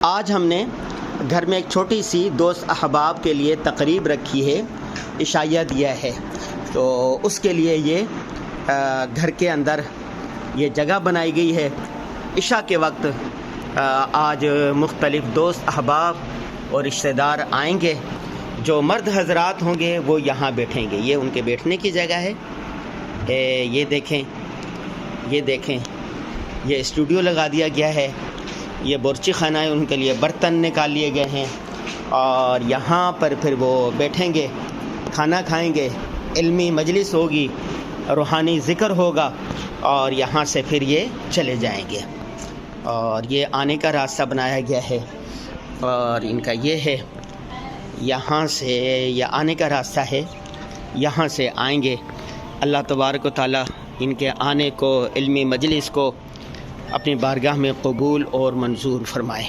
आज हमने घर में एक छोटी सी दोस्त अहबाब के लिए तकरीब रखी है, इशाया दिया है। तो उसके लिए ये घर के अंदर ये जगह बनाई गई है। इशा के वक्त आज मुख्तलिफ़ दोस्त अहबाब और रिश्तेदार आएंगे। जो मर्द हजरात होंगे वो यहाँ बैठेंगे। ये उनके बैठने की जगह है। ये देखें, ये स्टूडियो लगा दिया गया है। ये बुर्ची खाना है, उनके लिए बर्तन निकाल लिए गए हैं और यहाँ पर फिर वो बैठेंगे, खाना खाएंगे, इल्मी मजलिस होगी, रूहानी ज़िक्र होगा और यहाँ से फिर ये चले जाएंगे। और ये आने का रास्ता बनाया गया है और इनका ये है, यहाँ से यह आने का रास्ता है। यहाँ से आएंगे। अल्लाह तबारक व तआला इनके आने को, इल्मी मजलिस को अपनी बारगाह में कबूल और मंजूर फरमाए।